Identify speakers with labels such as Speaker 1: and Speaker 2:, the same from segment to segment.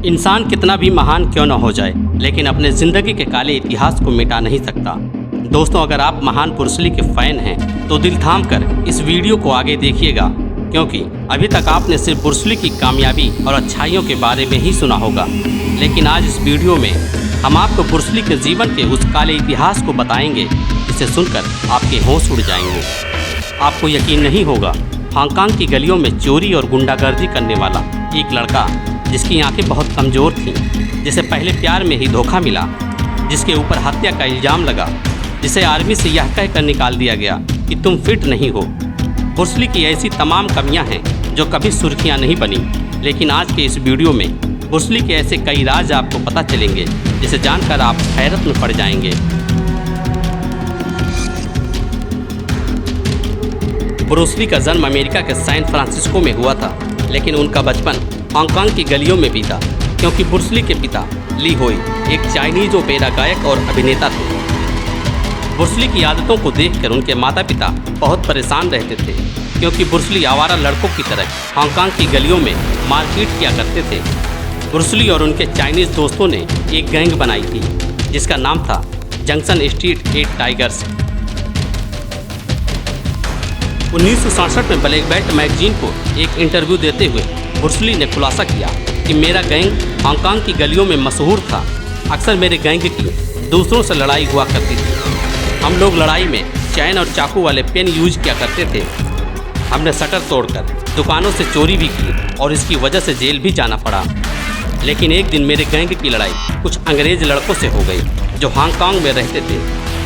Speaker 1: इंसान कितना भी महान क्यों न हो जाए, लेकिन अपने ज़िंदगी के काले इतिहास को मिटा नहीं सकता। दोस्तों, अगर आप महान ब्रूस ली के फ़ैन हैं तो दिल थाम कर इस वीडियो को आगे देखिएगा, क्योंकि अभी तक आपने सिर्फ ब्रूस ली की कामयाबी और अच्छाइयों के बारे में ही सुना होगा। लेकिन आज इस वीडियो में हम आपको ब्रूस ली के जीवन के उस काले इतिहास को बताएंगे जिसे सुनकर आपके होश उड़ जाएंगे। आपको यकीन नहीं होगा, हांगकांग की गलियों में चोरी और गुंडागर्दी करने वाला एक लड़का जिसकी आंखें बहुत कमज़ोर थीं, जिसे पहले प्यार में ही धोखा मिला, जिसके ऊपर हत्या का इल्ज़ाम लगा, जिसे आर्मी से यह कहकर निकाल दिया गया कि तुम फिट नहीं हो। ब्रूस ली की ऐसी तमाम कमियां हैं जो कभी सुर्खियां नहीं बनी। लेकिन आज के इस वीडियो में ब्रूस ली के ऐसे कई राज आपको पता चलेंगे जिसे जानकर आप हैरत में पड़ जाएंगे। ब्रूस ली का जन्म अमेरिका के सैन फ्रांसिस्को में हुआ था, लेकिन उनका बचपन हांगकांग की गलियों में बीता, क्योंकि ब्रूस ली के पिता ली होई एक चाइनीज ओपेरा गायक और अभिनेता थे। ब्रूस ली की आदतों को देखकर उनके माता पिता बहुत परेशान रहते थे, क्योंकि ब्रूस ली आवारा लड़कों की तरह हांगकांग की गलियों में मारपीट किया करते थे। ब्रूस ली और उनके चाइनीज दोस्तों ने एक गैंग बनाई थी जिसका नाम था जंक्शन स्ट्रीट 8 टाइगर्स। 1967 में ब्लैक बेल्ट मैगजीन को एक इंटरव्यू देते हुए ब्रूस ली ने खुलासा किया कि मेरा गैंग हांगकांग की गलियों में मशहूर था। अक्सर मेरे गैंग की दूसरों से लड़ाई हुआ करती थी। हम लोग लड़ाई में चैन और चाकू वाले पेन यूज किया करते थे। हमने शटर तोड़कर दुकानों से चोरी भी की और इसकी वजह से जेल भी जाना पड़ा। लेकिन एक दिन मेरे गैंग की लड़ाई कुछ अंग्रेज लड़कों से हो गई जो हांगकांग में रहते थे।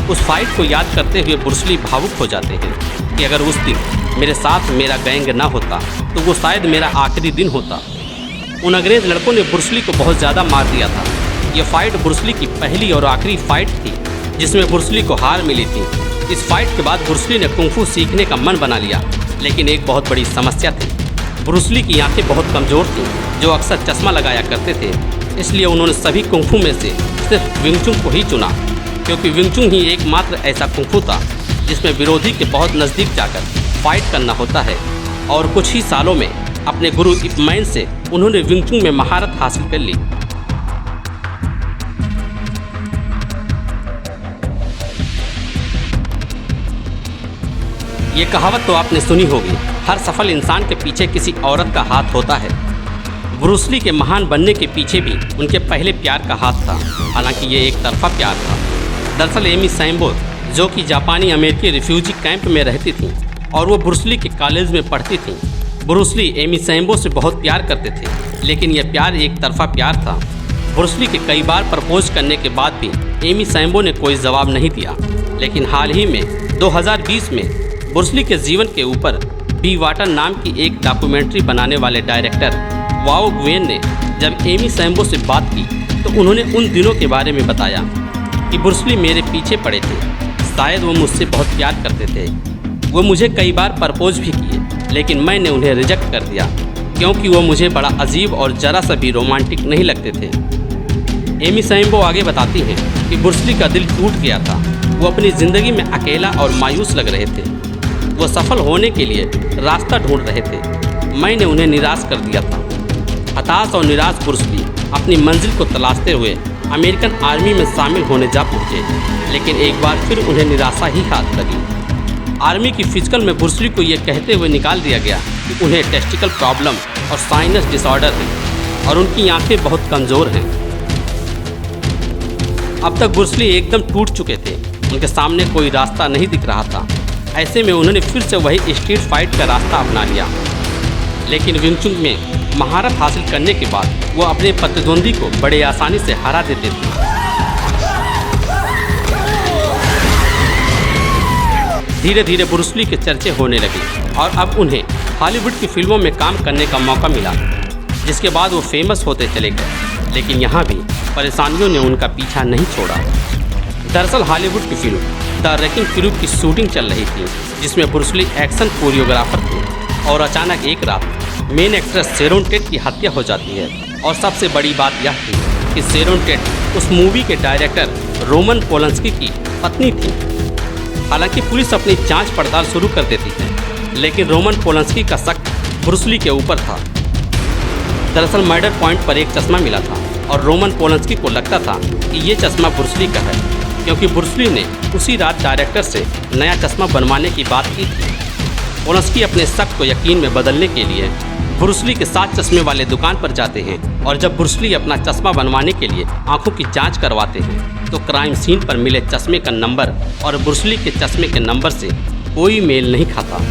Speaker 1: उस फाइट को याद करते हुए ब्रूस ली भावुक हो जाते हैं कि अगर उस दिन मेरे साथ मेरा गैंग ना होता तो वो शायद मेरा आखिरी दिन होता। उन अंग्रेज लड़कों ने ब्रूस ली को बहुत ज़्यादा मार दिया था। ये फाइट ब्रूस ली की पहली और आखिरी फाइट थी जिसमें ब्रूस ली को हार मिली थी। इस फाइट के बाद ब्रूस ली ने कुंफू सीखने का मन बना लिया, लेकिन एक बहुत बड़ी समस्या थी। ब्रूस ली की आंखें बहुत कमज़ोर थीं, जो अक्सर चश्मा लगाया करते थे। इसलिए उन्होंने सभी कुंफू में से सिर्फ विंग चुन को ही चुना, क्योंकि विंग चुन ही एकमात्र ऐसा कुंफू था जिसमें विरोधी के बहुत नज़दीक जाकर फाइट करना होता है। और कुछ ही सालों में अपने गुरु इप मैन से उन्होंने विंग चुन में महारत हासिल कर ली। ये कहावत तो आपने सुनी होगी, हर सफल इंसान के पीछे किसी औरत का हाथ होता है। ब्रूस ली के महान बनने के पीछे भी उनके पहले प्यार का हाथ था, हालांकि ये एक तरफा प्यार था। दरअसल एमी सैम्बो, जो कि जापानी अमेरिकी रिफ्यूजी कैंप में रहती थी और वो ब्रूस ली के कॉलेज में पढ़ती थी। ब्रूस ली एमी सैम्बो से बहुत प्यार करते थे, लेकिन यह प्यार एक तरफा प्यार था। ब्रूस ली के कई बार प्रपोज करने के बाद भी एमी सैम्बो ने कोई जवाब नहीं दिया। लेकिन हाल ही में 2020 में ब्रूस ली के जीवन के ऊपर बी वाटर नाम की एक डॉक्यूमेंट्री बनाने वाले डायरेक्टर वाओ ग्वेन ने जब एमी सैम्बो से बात की तो उन्होंने उन दिनों के बारे में बताया कि ब्रूस ली मेरे पीछे पड़े थे। शायद वो मुझसे बहुत प्यार करते थे। वो मुझे कई बार प्रपोज भी किए, लेकिन मैंने उन्हें रिजेक्ट कर दिया, क्योंकि वो मुझे बड़ा अजीब और ज़रा सा भी रोमांटिक नहीं लगते थे। एमी सैम्बो आगे बताती हैं कि ब्रूस ली का दिल टूट गया था। वो अपनी ज़िंदगी में अकेला और मायूस लग रहे थे। वो सफल होने के लिए रास्ता ढूंढ रहे थे। मैंने उन्हें निराश कर दिया था। हताश और निराश ब्रूस ली अपनी मंजिल को तलाशते हुए अमेरिकन आर्मी में शामिल होने जा पहुँचे, लेकिन एक बार फिर उन्हें निराशा ही हाथ लगी। आर्मी की फिजिकल में ब्रूस ली को ये कहते हुए निकाल दिया गया कि उन्हें टेस्टिकल प्रॉब्लम और साइनस डिसऑर्डर है और उनकी आंखें बहुत कमज़ोर हैं। अब तक ब्रूस ली एकदम टूट चुके थे, उनके सामने कोई रास्ता नहीं दिख रहा था। ऐसे में उन्होंने फिर से वही स्ट्रीट फाइट का रास्ता अपना लिया। लेकिन विंग चुन में महारत हासिल करने के बाद वो अपने प्रतिद्वंदी को बड़े आसानी से हरा देते थे। धीरे धीरे ब्रूस ली के चर्चे होने लगे और अब उन्हें हॉलीवुड की फिल्मों में काम करने का मौका मिला, जिसके बाद वो फेमस होते चले गए। लेकिन यहाँ भी परेशानियों ने उनका पीछा नहीं छोड़ा। दरअसल हॉलीवुड की फिल्म द रॉकी क्रू की शूटिंग चल रही थी, जिसमें ब्रूस ली एक्शन कोरियोग्राफर थे। और अचानक एक रात मेन एक्ट्रेस शेरोन टेट की हत्या हो जाती है। और सबसे बड़ी बात यह थी कि शेरोन टेट उस मूवी के डायरेक्टर रोमन पोलंस्की की पत्नी थी। हालांकि पुलिस अपनी जांच पड़ताल शुरू कर देती है, लेकिन रोमन पोलंस्की का शक ब्रूस ली के ऊपर था। दरअसल मर्डर पॉइंट पर एक चश्मा मिला था और रोमन पोलंस्की को लगता था कि ये चश्मा ब्रूस ली का है, क्योंकि ब्रूस ली ने उसी रात डायरेक्टर से नया चश्मा बनवाने की बात की थी। पोलंस्की अपने शक को यकीन में बदलने के लिए ब्रूस ली के साथ चश्मे वाले दुकान पर जाते हैं और जब ब्रूस ली अपना चश्मा बनवाने के लिए आंखों की जांच करवाते हैं तो क्राइम सीन पर मिले चश्मे का नंबर और ब्रूस ली के चश्मे के नंबर से कोई मेल नहीं खाता।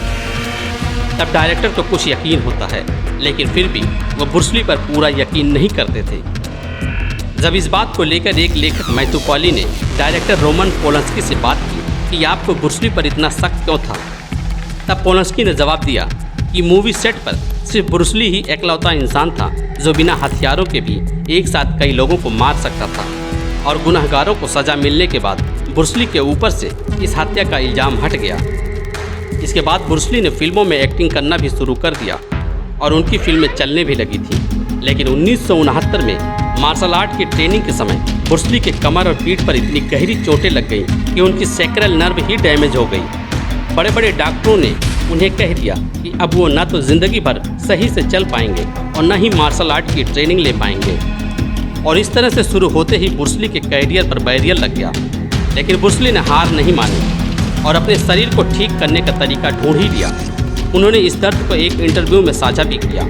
Speaker 1: तब डायरेक्टर को कुछ यकीन होता है, लेकिन फिर भी वो ब्रूस ली पर पूरा यकीन नहीं करते थे। जब इस बात को लेकर एक लेखक मैथ्यू पॉली ने डायरेक्टर रोमन पोलंस्की से बात की कि आपको ब्रूस ली पर इतना शक क्यों था, तब पोलंस्की ने जवाब दिया कि मूवी सेट पर सिर्फ ब्रूस ली ही एकलौता इंसान था जो बिना हथियारों के भी एक साथ कई लोगों को मार सकता था और गुनहगारों को सजा मिलने के बाद ब्रूस ली के ऊपर से इस हत्या का इल्ज़ाम हट गया। इसके बाद ब्रूस ली ने फिल्मों में एक्टिंग करना भी शुरू कर दिया और उनकी फिल्में चलने भी लगी थी। लेकिन 1969 में मार्शल आर्ट की ट्रेनिंग के समय ब्रूस ली के कमर और पीठ पर इतनी गहरी चोटें लग गई कि उनकी सैक्रल नर्व ही डैमेज हो गई। बड़े बड़े डॉक्टरों ने उन्हें कह दिया कि अब वो न तो ज़िंदगी भर सही से चल पाएंगे और न ही मार्शल आर्ट की ट्रेनिंग ले पाएंगे। और इस तरह से शुरू होते ही ब्रूस ली के कैरियर पर बैरियर लग गया। लेकिन ब्रूस ली ने हार नहीं मानी और अपने शरीर को ठीक करने का तरीका ढूंढ ही लिया। उन्होंने इस दर्द को एक इंटरव्यू में साझा भी किया।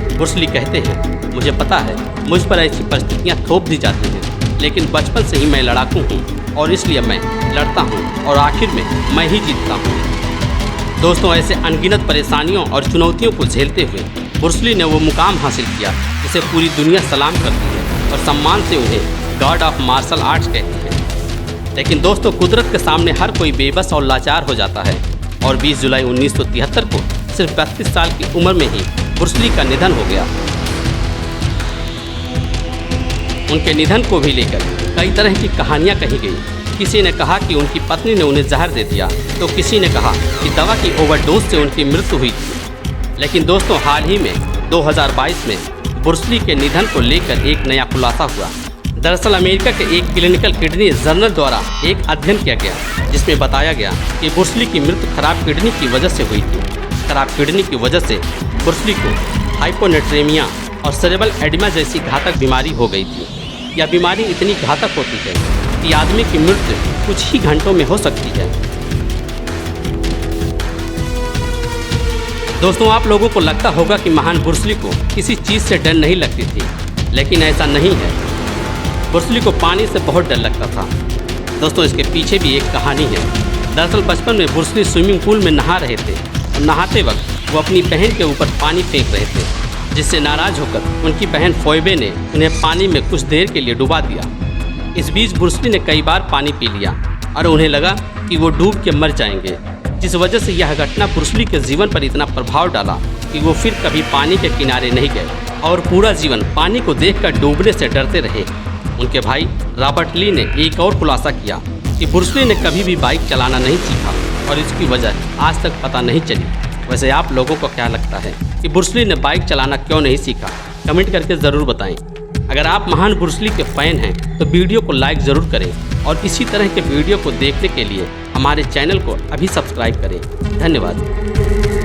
Speaker 1: ब्रूस ली कहते हैं, मुझे पता है मुझ पर ऐसी परिस्थितियाँ थोप दी जाती हैं, लेकिन बचपन से ही मैं लड़ाकू हूँ और इसलिए मैं लड़ता हूँ और आखिर में मैं ही जीतता हूँ। दोस्तों, ऐसे अनगिनत परेशानियों और चुनौतियों को झेलते हुए ब्रूस ली ने वो मुकाम हासिल किया जिसे पूरी दुनिया सलाम करती है और सम्मान से उन्हें गॉड ऑफ मार्शल आर्ट्स कहती है। लेकिन दोस्तों, कुदरत के सामने हर कोई बेबस और लाचार हो जाता है और 20 जुलाई 1973 को सिर्फ 32 साल की उम्र में ही ब्रूस ली का निधन हो गया। उनके निधन को भी लेकर कई तरह की कहानियाँ कही गई। किसी ने कहा कि उनकी पत्नी ने उन्हें जहर दे दिया, तो किसी ने कहा कि दवा की ओवरडोज से उनकी मृत्यु हुई थी। लेकिन दोस्तों, हाल ही में 2022 में ब्रूस ली के निधन को लेकर एक नया खुलासा हुआ। दरअसल अमेरिका के एक क्लिनिकल किडनी जर्नल द्वारा एक अध्ययन किया गया जिसमें बताया गया कि ब्रूस ली की मृत्यु खराब किडनी की वजह से हुई थी। खराब किडनी की वजह से ब्रूस ली को हाइपोनेट्रेमिया और सेरेब्रल एडिमा जैसी घातक बीमारी हो गई थी। यह बीमारी इतनी घातक होती है कि आदमी की मृत्यु कुछ ही घंटों में हो सकती है। दोस्तों, आप लोगों को लगता होगा कि महान ब्रूस ली को किसी चीज़ से डर नहीं लगती थी, लेकिन ऐसा नहीं है। ब्रूस ली को पानी से बहुत डर लगता था। दोस्तों, इसके पीछे भी एक कहानी है। दरअसल बचपन में ब्रूस ली स्विमिंग पूल में नहा रहे थे और नहाते वक्त वो अपनी बहन के ऊपर पानी फेंक रहे थे, जिससे नाराज होकर उनकी बहन फोइबे ने उन्हें पानी में कुछ देर के लिए डुबा दिया। इस बीच ब्रूस ली ने कई बार पानी पी लिया और उन्हें लगा कि वो डूब के मर जाएंगे, जिस वजह से यह घटना ब्रूस ली के जीवन पर इतना प्रभाव डाला कि वो फिर कभी पानी के किनारे नहीं गए और पूरा जीवन पानी को देखकर डूबने से डरते रहे। उनके भाई रॉबर्ट ली ने एक और खुलासा किया कि ब्रूस ली ने कभी भी बाइक चलाना नहीं सीखा और इसकी वजह आज तक पता नहीं चली। वैसे आप लोगों को क्या लगता है कि ब्रूस ली ने बाइक चलाना क्यों नहीं सीखा? कमेंट करके ज़रूर बताएं। अगर आप महान ब्रूस ली के फ़ैन हैं तो वीडियो को लाइक ज़रूर करें और इसी तरह के वीडियो को देखने के लिए हमारे चैनल को अभी सब्सक्राइब करें। धन्यवाद।